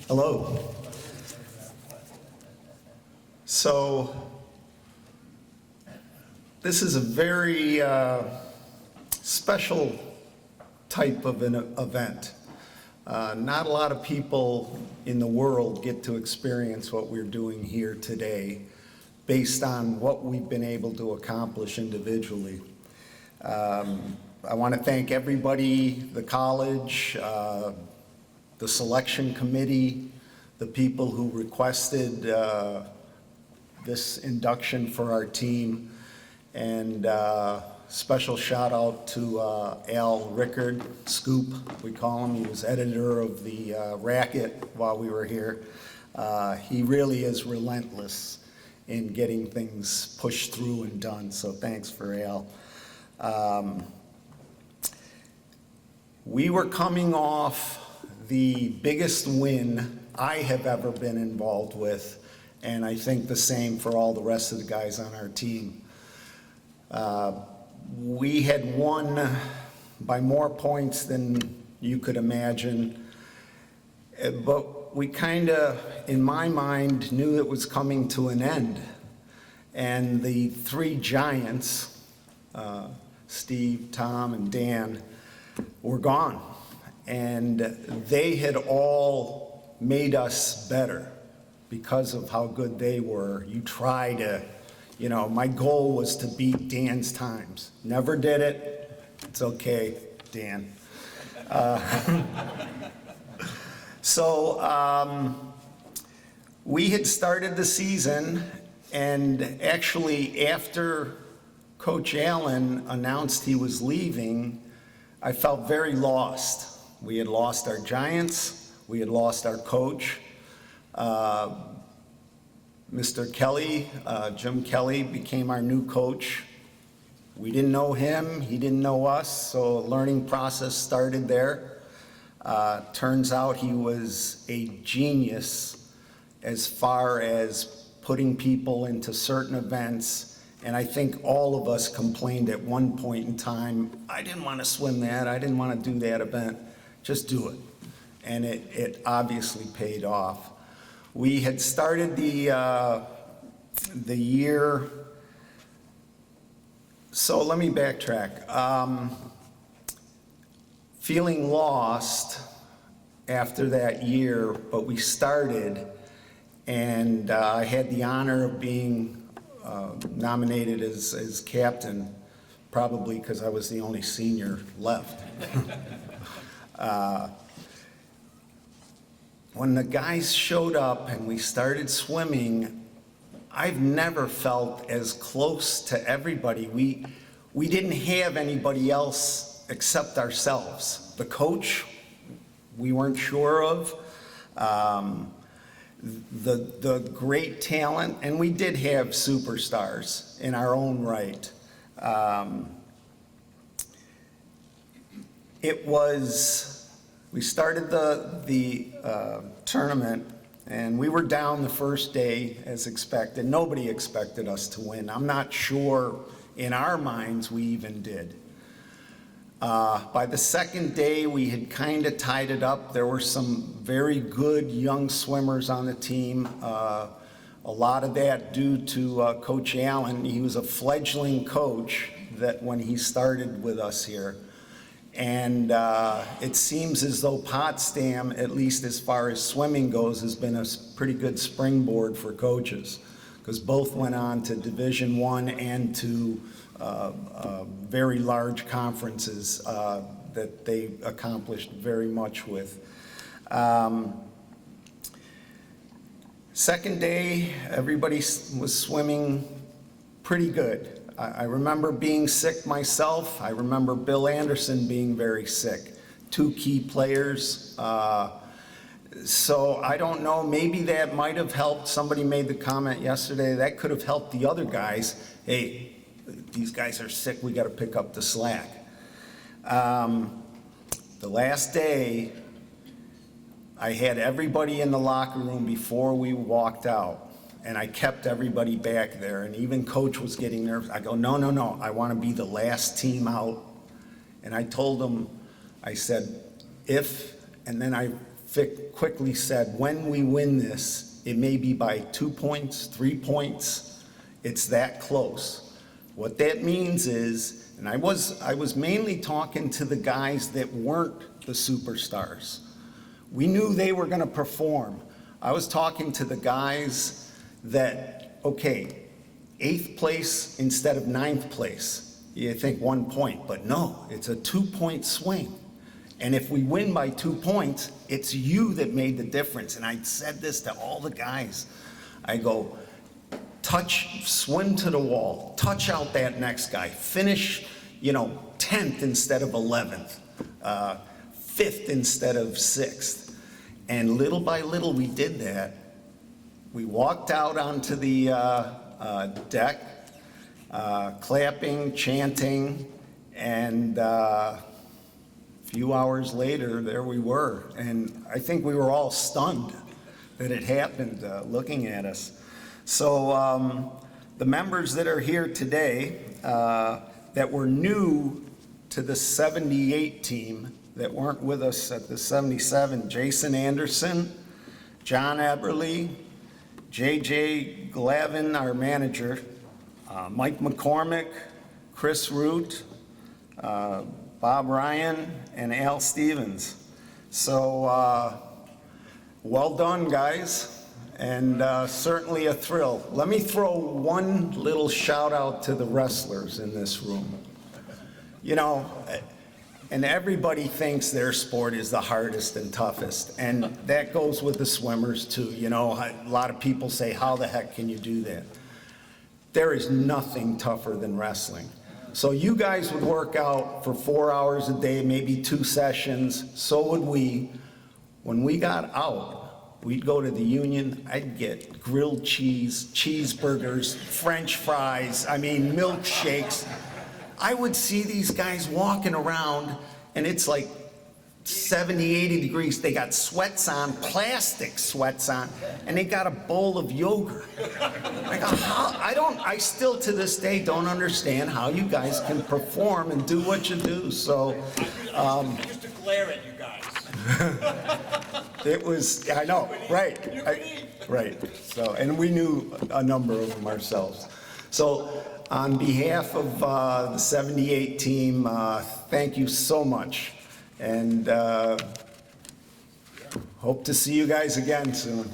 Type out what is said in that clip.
Hello. So this is a very special type of an event. Not a lot of people in the world get to experience what we're doing here today based on what we've been able to accomplish individually. I want to thank everybody, the college, the selection committee, the people who requested this induction for our team, and special shout out to Al Rickard, Scoop, we call him. He was editor of the Racket while we were here. He really is relentless in getting things pushed through and done, so thanks for Al. We were coming off the biggest win I have ever been involved with, and I think the same for all the rest of the guys on our team. We had won by more points than you could imagine, but we kind of, in my mind, knew it was coming to an end. And the three giants, Steve, Tom, and Dan, were gone. And they had all made us better because of how good they were. You try to, my goal was to beat Dan's times. Never did it. It's okay, Dan. So we had started the season, and actually after Coach Allen announced he was leaving, I felt very lost. We had lost our giants, we had lost our coach. Mr. Kelly, Jim Kelly, became our new coach. We didn't know him, he didn't know us, so a learning process started there. Turns out he was a genius as far as putting people into certain events. And I think all of us complained at one point in time, I didn't want to swim that, I didn't want to do that event. Just do it. And it obviously paid off. We had started the year, so let me backtrack. Feeling lost after that year, but we started, and I had the honor of being nominated as captain, probably because I was the only senior left. When the guys showed up and we started swimming, I've never felt as close to everybody. We didn't have anybody else except ourselves. The coach, we weren't sure of. The great talent, and we did have superstars in our own right. We started the tournament, and we were down the first day as expected. Nobody expected us to win. I'm not sure in our minds we even did. By the second day, we had kind of tied it up. There were some very good young swimmers on the team. A lot of that due to Coach Allen. He was a fledgling coach that when he started with us here. And it seems as though Potsdam, at least as far as swimming goes, has been a pretty good springboard for coaches, because both went on to Division I and to very large conferences that they accomplished very much with. Second day, everybody was swimming pretty good. I remember being sick myself. I remember Bill Anderson being very sick. Two key players. So I don't know, maybe that might have helped. Somebody made the comment yesterday, that could have helped the other guys. Hey, these guys are sick, we got to pick up the slack. The last day, I had everybody in the locker room before we walked out. And I kept everybody back there, and even Coach was getting nervous. I go, no, I want to be the last team out. And I told him, I said, and then I quickly said, when we win this, it may be by 2 points, 3 points. It's that close. What that means is, and I was mainly talking to the guys that weren't the superstars. We knew they were going to perform. I was talking to the guys that, okay, 8th place instead of 9th place. You think 1 point, but no, it's a 2-point swing. And if we win by 2 points, it's you that made the difference. And I said this to all the guys. I go, swim to the wall, touch out that next guy, finish, 10th instead of 11th, 5th instead of 6th. And little by little, we did that. We walked out onto the deck, clapping, chanting, and a few hours later, there we were. And I think we were all stunned that it happened, looking at us. So the members that are here today that were new to the 78 team, that weren't with us at the 77, Jason Anderson, John Eberly, JJ Glavin, our manager, Mike McCormick, Chris Root, Bob Ryan, and Al Stevens. So well done, guys, and certainly a thrill. Let me throw one little shout out to the wrestlers in this room. And everybody thinks their sport is the hardest and toughest, and that goes with the swimmers too. A lot of people say, how the heck can you do that? There is nothing tougher than wrestling. So you guys would work out for 4 hours a day, maybe 2 sessions, so would we. When we got out, we'd go to the Union, I'd get grilled cheese, cheeseburgers, French fries, milkshakes. I would see these guys walking around, and it's like 70, 80 degrees. They got sweats on, plastic sweats on, and they got a bowl of yogurt. I still to this day don't understand how you guys can perform and do what you do. So, I used to glare at you guys. it was, I know, right. Right. So, and we knew a number of them ourselves. So, on behalf of the 78 team, thank you so much. And hope to see you guys again soon.